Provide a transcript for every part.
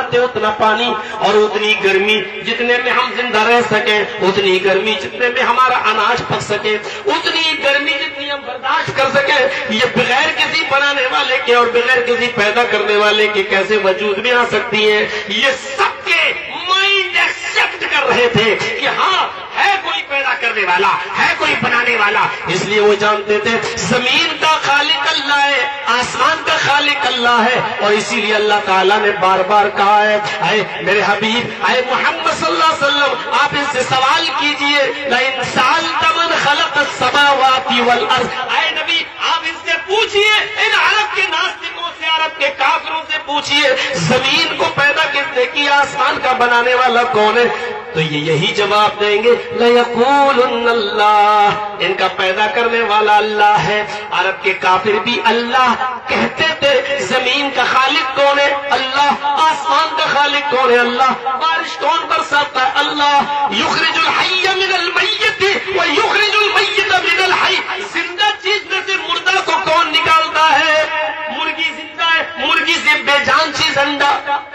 فرماتے اتنا پانی اور اتنی گرمی جتنے میں ہم زندہ رہ سکیں، اتنی گرمی جتنے میں ہمارا اناج پک سکے، اتنی گرمی جتنی ہم برداشت کر سکیں، یہ بغیر کسی بنانے والے کے اور بغیر کسی پیدا کرنے والے کے کیسے وجود میں آ سکتی ہیں؟ یہ سب کے مائنڈ ایکسپٹ کر رہے تھے کہ ہاں ہے کوئی پیدا کرنے والا، ہے کوئی بنانے والا. اس لیے وہ جانتے تھے زمین کا خالق اللہ ہے، آسمان کا خالق اللہ ہے، اور اسی لیے اللہ تعالیٰ نے بار بار کہا ہے اے میرے حبیب، اے محمد صلی اللہ علیہ وسلم، آپ ان سے سوال کیجئے لئن سألت من خلق السماوات والارض، اے نبی آپ ان سے پوچھئے، ان عرب کے ناستکوں سے، عرب کے کافروں سے پوچھئے زمین کو پیدا کس نے کیا، آسمان کا بنانے والا کون ہے؟ تو یہ یہی جواب دیں گے لَيَقُولُنَّ اللَّهُ، ان کا پیدا کرنے والا اللہ ہے. عرب کے کافر بھی اللہ کہتے تھے. زمین کا خالق کون ہے؟ اللہ. آسمان کا خالق کون ہے؟ اللہ. بارش کون برساتا ہے؟ اللہ. یخرج الحی من المیت ویخرج المیت من الحی، زندہ چیز میں سے مردہ کو کون نکالتا ہے؟ مرغی زندہ ہے، مرغی سے بے جان چیز انڈا،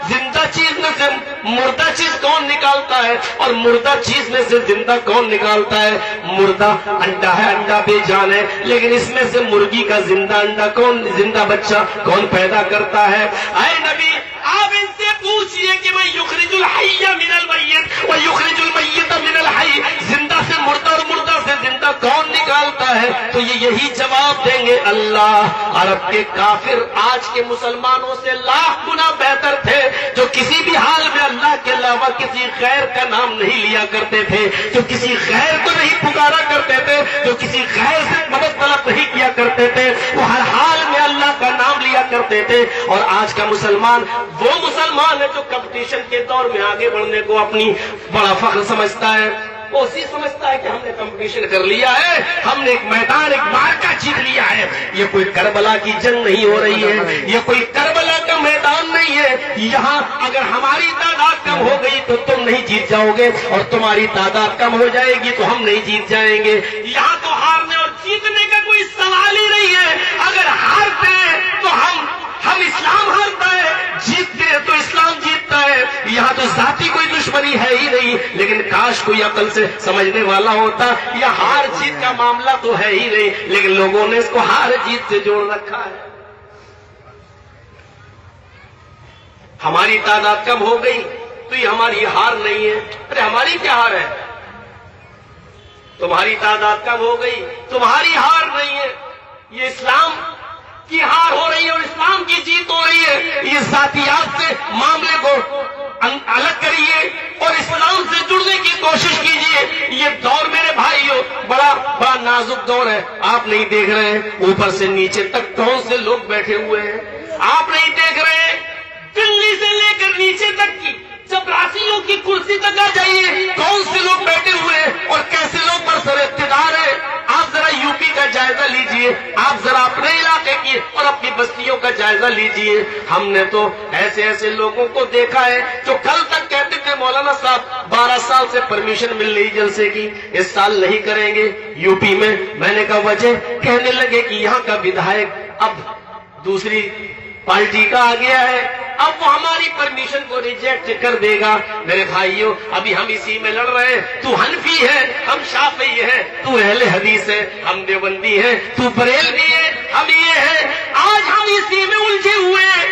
زندہ چیز میں سے مردہ چیز کون نکالتا ہے؟ اور مردہ چیز میں سے زندہ کون نکالتا ہے؟ مردہ انڈا ہے، انڈا بے جان ہے، لیکن اس میں سے مرغی کا زندہ انڈا کون، زندہ بچہ کون پیدا کرتا ہے؟ اے نبی آپ ان سے پوچھئے کہ میں یخرج الحی من المیت و یخرج المیت من الحی، زندہ سے مردہ اور مردہ سے زندہ کون نکالتا ہے؟ تو یہ یہی جواب دیں گے اللہ. عرب کے کافر آج کے مسلمانوں سے لاکھ گنا بہتر تھے، جو کسی بھی حال میں اللہ کے علاوہ کسی غیر کا نام نہیں لیا کرتے تھے، جو کسی غیر کو نہیں پکارا کرتے تھے، جو کسی غیر سے مدد طلب نہیں کیا کرتے تھے، وہ ہر حال میں اللہ کا نام لیا کرتے تھے. اور آج کا مسلمان وہ مسلمان ہے جو کمپٹیشن کے دور میں آگے بڑھنے کو اپنی بڑا فخر سمجھتا ہے. وہ اسی سمجھتا ہے کہ ہم نے کمپٹیشن کر لیا ہے، ہم نے ایک میدان، ایک مارکا جیت لیا ہے. یہ کوئی کربلا کی جنگ نہیں ہو رہی ہے، یہ کوئی کربلا کا میدان نہیں ہے. یہاں اگر ہماری تعداد کم ہو گئی تو تم نہیں جیت جاؤ گے، اور تمہاری تعداد کم ہو جائے گی تو ہم نہیں جیت جائیں گے. یہاں تو ہارنے اور جیتنے کا کوئی سوال ہی نہیں ہے. اگر ہارتے ہیں تو ہم اسلام ہارتا ہے، جیتتے ہیں تو اسلام جیتتا ہے. یہاں تو ذاتی کوئی دشمنی ہے ہی نہیں. لیکن کاش کوئی عقل سے سمجھنے والا ہوتا. یہ ہار جیت کا معاملہ تو ہے ہی نہیں، لیکن لوگوں نے اس کو ہار جیت سے جوڑ رکھا ہے. ہماری تعداد کم ہو گئی تو یہ ہماری ہار نہیں ہے. ارے ہماری کیا ہار ہے؟ تمہاری تعداد کم ہو گئی، تمہاری ہار نہیں ہے. یہ اسلام کی ہار ہو رہی ہے اور اسلام کی جیت ہو رہی ہے. یہ ذاتیات سے معاملے کو الگ کریے اور اسلام سے جڑنے کی کوشش کیجیے. یہ دور میرے بھائیوں بڑا نازک دور ہے. آپ نہیں دیکھ رہے ہیں اوپر سے نیچے تک کون سے لوگ بیٹھے ہوئے ہیں. آپ نہیں دیکھ رہے ہیں دلی سے لے کر نیچے تک کی چپراسیوں کی کرسی تک آ جائیے کون سے لوگ بیٹھے ہوئے ہیں اور کیسے لوگ برسر اقتدار ہے. آپ ذرا یو پی کا جائزہ لیجئے، آپ ذرا اپنے علاقے کی اور اپنی بستیوں کا جائزہ لیجئے. ہم نے تو ایسے لوگوں کو دیکھا ہے جو کل تک کہتے تھے مولانا صاحب 12 سال سے پرمیشن مل رہی جلسے کی، اس سال نہیں کریں گے یو پی میں نے کہا وجہ، کہنے لگے کہ یہاں کا ودھائک اب دوسری پارٹی کا آ گیا ہے، اب وہ ہماری پرمیشن کو ریجیکٹ کر دے گا. میرے بھائیوں ابھی ہم اسی میں لڑ رہے ہیں. تو حنفی ہے، ہم شافعی ہے، تو اہل حدیث ہے، ہم دیوبندی ہے، تو بریلوی ہے، ہم یہ ہے. آج ہم اسی میں الجھے ہوئے ہیں.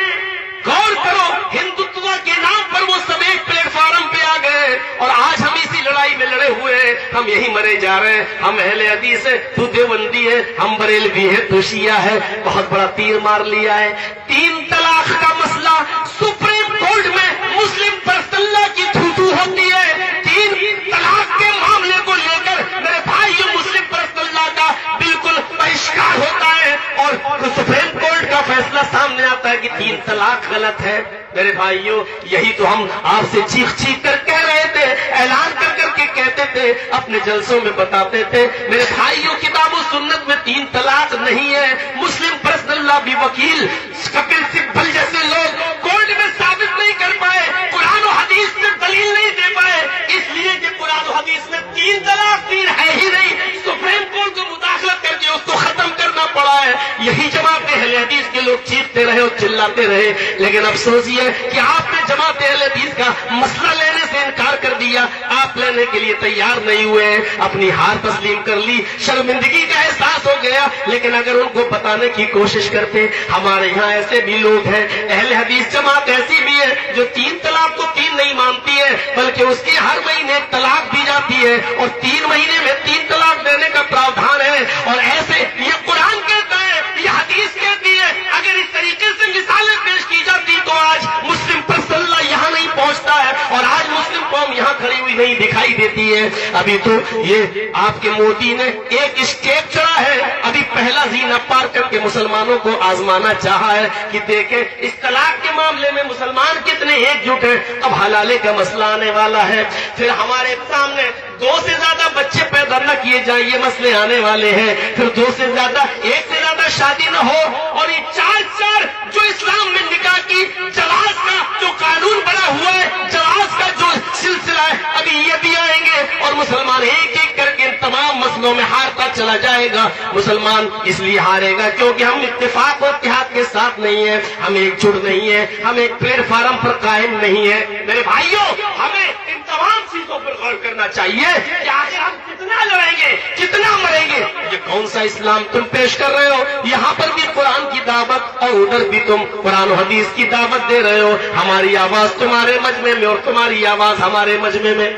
غور کرو ہندوتوا کے نام پر وہ سب ایک پلیٹ فارم پہ آ گئے اور آج ہم اسی لڑائی میں لڑے ہوئے ہیں. ہم یہی مرے جا رہے ہیں. ہم اہل حدیث ہے، تو دیوبندی ہے، ہم بریلوی ہے، تو شیعہ ہے. بہت بڑا تیر مار لیا ہے. 3 طلاق کا مسئلہ سپریم کورٹ میں مسلم پرسنل لا کی تھو ہوتی ہے. 3 طلاق کے معاملے کو لے کر میرے بھائیوں مسلم پرسنل لا کا بالکل بہشکار ہوتا ہے اور سپریم کورٹ کا فیصلہ سامنے آتا ہے کہ 3 طلاق غلط ہے. میرے بھائیوں یہی تو ہم آپ سے چیخ کر کہہ رہے تھے، اعلان کر کے کہتے تھے، اپنے جلسوں میں بتاتے تھے. میرے بھائیوں کتاب و سنت میں 3 طلاق نہیں ہے. مسلم پرسنل لا بھی وکیل کپل سبل جیسے لوگ کورٹ میں ثابت نہیں کر پائے، قرآن و حدیث میں دلیل نہیں دے پائے، اس لیے کہ قرآن و حدیث میں 3 طلاق 3 ہے ہی نہیں. سپریم کورٹ کو مداخلت کر کے اس کو ختم کرنا پڑا ہے. یہی جماعت اہل حدیث کے لوگ چیختے رہے اور چلاتے رہے. لیکن افسوس یہ کہ آپ نے جماعت اہل اہل حدیث کا مسئلہ لینے سے انکار کر دیا، آپ لینے کے لیے تیار نہیں ہوئے، اپنی ہار تسلیم کر لی، شرمندگی کا احساس ہو گیا۔ لیکن اگر ان کو بتانے کی کوشش کرتے، ہمارے یہاں ایسے بھی لوگ ہیں، اہل حدیث جماعت ایسی بھی ہے جو 3 طلاق کو 3 نہیں مانتی ہے، بلکہ اس کی ہر مہینے 1 طلاق دی جاتی ہے اور 3 مہینے میں 3 طلاق دینے کا پراودھان ہے۔ اور ایسے یہ قرآن کہتا ہے، یہ حدیث کہتی ہے، اگر اس طریقے سے مثالیں پیش کی جاتی تو آج مسلم پرس اللہ یہاں نہیں پہنچتا ہے اور آج مسلم قوم یہاں کھڑی ہوئی نہیں دکھائی دیتی ہے۔ ابھی تو یہ آپ کے مودی نے ایک اسٹیپ چڑھا ہے، ابھی پہلا زینہ پار کر کے مسلمانوں کو آزمانا چاہا ہے کہ دیکھیں اس طلاق کے معاملے میں مسلمان کتنے ایک جٹ ہیں۔ اب حلالے کا مسئلہ آنے والا ہے، پھر ہمارے سامنے 2 سے زیادہ بچے پیدا نہ کیے جائیں، یہ مسئلے آنے والے ہیں، پھر 2 سے زیادہ 1 سے زیادہ شادی نہ ہو، اور یہ 4 جو اسلام میں نکاح کی جواز کا جو قانون بنا ہوا ہے، جواز کا جو سلسلہ ہے، ابھی یہ بھی آئیں گے اور مسلمان ایک ایک کر کے ان تمام مسئلوں میں ہارتا چلا جائے گا۔ مسلمان اس لیے ہارے گا کیونکہ ہم اتفاق و اتحاد کے ساتھ نہیں ہیں، ہم ایک جٹ نہیں ہیں، ہم ایک پلیٹ فارم پر قائم نہیں ہیں۔ میرے بھائیوں، ہمیں ان تمام چیزوں پر غور کرنا چاہیے کہ آخر ہم کتنا لڑیں گے، کتنا مریں گے۔ یہ کون سا اسلام تم پیش کر رہے ہو؟ یہاں پر بھی قرآن کی دعوت اور ادھر بھی تم قرآن و حدیث کی دعوت دے رہے ہو، ہماری آواز تمہارے مجمع میں اور تمہاری آواز ہمارے مجمع میں۔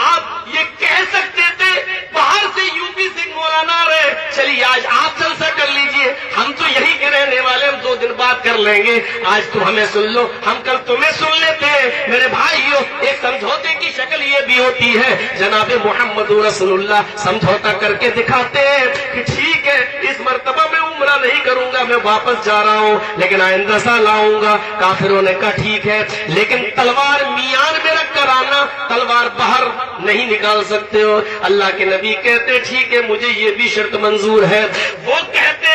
آپ یہ کہہ سکتے تھے باہر سے یوپی سے مولانا آ رہے، چلیے آج آپ جلسہ کر لیجئے، ہم تو یہی کے رہنے والے، ہم 2 دن بعد کر لیں گے، آج تم ہمیں سن لو، ہم کل تمہیں سن لیتے ہیں۔ میرے بھائیوں، ایک سمجھوتے کی شکل یہ بھی ہوتی ہے، جناب محمد رسول اللہ سمجھوتا کر کے دکھاتے ہیں کہ ٹھیک ہے اس مرتبہ میں عمرہ نہیں کروں گا، میں واپس جا رہا ہوں، لیکن آئندہ سال لاؤں گا۔ کافروں نے کہا ٹھیک ہے، لیکن تلوار میان میں رکھ کر آنا، تلوار باہر نہیں نکال سکتے ہو۔ اللہ کے نبی کہتے ٹھیک ہے مجھے یہ بھی شرط منظور ہے۔ وہ کہتے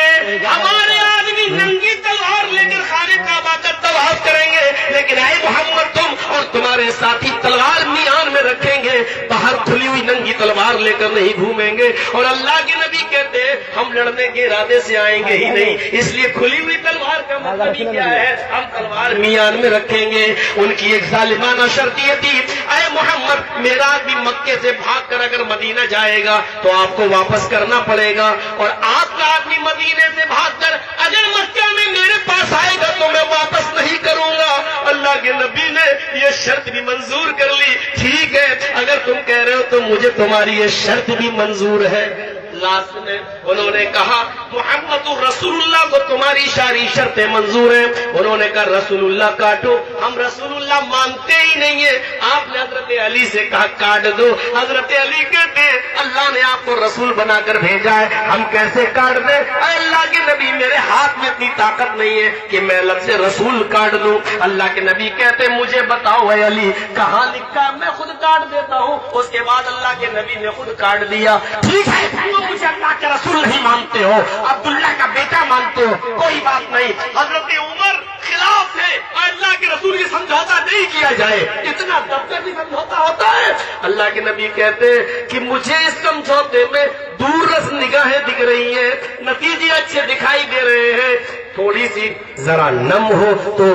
ہمارے آدمی ننگی تلوار لے کر خانہ کعبہ کا طواف کریں گے، لیکن اے محمد تم اور تمہارے ساتھی تلوار میان میں رکھیں گے، باہر کھلی ہوئی ننگی تلوار لے کر نہیں گھومیں گے۔ اور اللہ کے نبی کہتے ہم لڑنے کے ارادے سے آئیں گے ہی نہیں، اس لیے کھلی ہوئی تلوار کا مطلب ہی کیا ہے، ہم تلوار میان میں رکھیں گے۔ ان کی ایک ظالمانہ شرط یہ تھی، اے محمد میرا آدمی مکے سے بھاگ کر اگر مدینہ جائے گا تو آپ کو واپس کرنا پڑے گا، اور آپ کا آدمی مدینے سے بھاگ کر اگر مکہ میں میرے پاس آئے گا تو میں واپس نہیں کروں گا۔ اللہ کے نبی نے یہ شرط بھی منظور کر لی، ٹھیک ہے اگر تم کہہ رہے ہو تو مجھے تمہاری یہ شرط بھی منظور ہے۔ لاسٹ میں انہوں نے کہا محمد رسول اللہ کو تمہاری ساری شرطیں منظور ہیں۔ انہوں نے کہا رسول اللہ کاٹو، ہم رسول اللہ مانتے ہی نہیں ہیں۔ آپ نے حضرت علی سے کہا کاٹ دو، حضرت علی کہتے ہیں اللہ نے آپ کو رسول بنا کر بھیجا ہے، ہم کیسے کاٹ دیں؟ اے اللہ کے نبی میرے ہاتھ میں اتنی طاقت نہیں ہے کہ میں لفظ سے رسول کاٹ دوں۔ اللہ کے نبی کہتے مجھے بتاؤ اے علی کہاں لکھا ہے، میں خود کاٹ دیتا ہوں۔ اس کے بعد اللہ کے نبی نے خود کاٹ دیا۔ ٹھیک ہے مجھے اللہ کے رسول نہیں مانتے ہو، عبداللہ کا بیٹا مانتے ہو، کوئی بات نہیں۔ حضرت عمر خلاف ہے، اللہ کے رسول کی سمجھوتا نہیں کیا جائے، اتنا دفتر بھی سمجھوتا ہوتا ہے۔ اللہ کے نبی کہتے کہ مجھے اس سمجھوتے میں دور رس نگاہیں دکھ رہی ہیں، نتیجے اچھے دکھائی دے رہے ہیں، تھوڑی سی ذرا نم ہو تو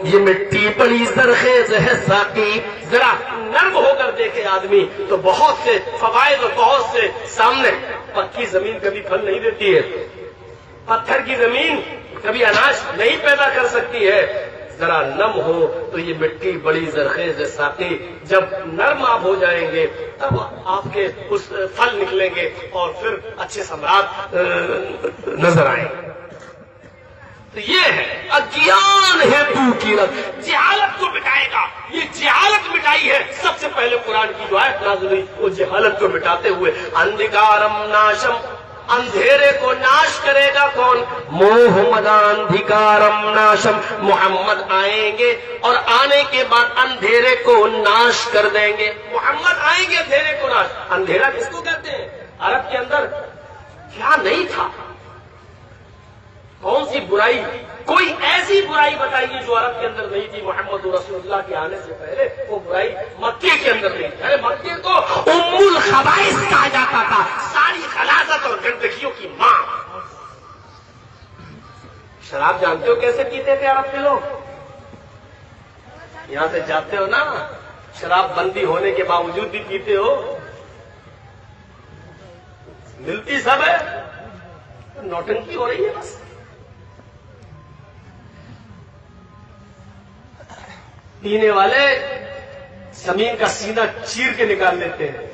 یہ مٹی بڑی زرخیز ہے ساقی، ذرا نرم ہو کر دیکھے آدمی تو بہت سے فوائد اور بہت سے سامنے۔ پکی زمین کبھی پھل نہیں دیتی ہے، پتھر کی زمین کبھی اناج نہیں پیدا کر سکتی ہے، ذرا نم ہو تو یہ مٹی بڑی زرخیز ہے ساقی، جب نرم آپ ہو جائیں گے تب آپ کے اس پھل نکلیں گے اور پھر اچھے ثمرات نظر آئیں گے۔ تو یہ ہے اگیان ہیتو کی رت، جہالت کو مٹائے گا، یہ جہالت مٹائی ہے۔ سب سے پہلے قرآن کی جو آیت نازل ہوئی وہ جہالت کو مٹاتے ہوئے، اندھکارم ناشم، اندھیرے کو ناش کرے گا کون؟ موہمداندھکارم ناشم، محمد آئیں گے اور آنے کے بعد اندھیرے کو ناش کر دیں گے۔ محمد آئیں گے اندھیرے کو ناش۔ اندھیرا کس کو کہتے ہیں؟ عرب کے اندر کیا نہیں تھا؟ کون سی برائی؟ کوئی ایسی برائی بتائیے جو عرب کے اندر نہیں تھی محمد رسول اللہ کے آنے سے پہلے؟ وہ برائی مکے کے اندر نہیں تھی۔ ارے مکے کو ام الخبائث کہا جاتا تھا، ساری خلاصت اور گندگیوں کی ماں۔ شراب جانتے ہو کیسے پیتے تھے عرب کے لوگ؟ یہاں سے جاتے ہو نا، شراب بندی ہونے کے باوجود بھی پیتے ہو، ملتی سب ہے، نوٹنکی ہو رہی ہے بس۔ پینے والے زمین کا سینہ چیر کے نکال لیتے ہیں،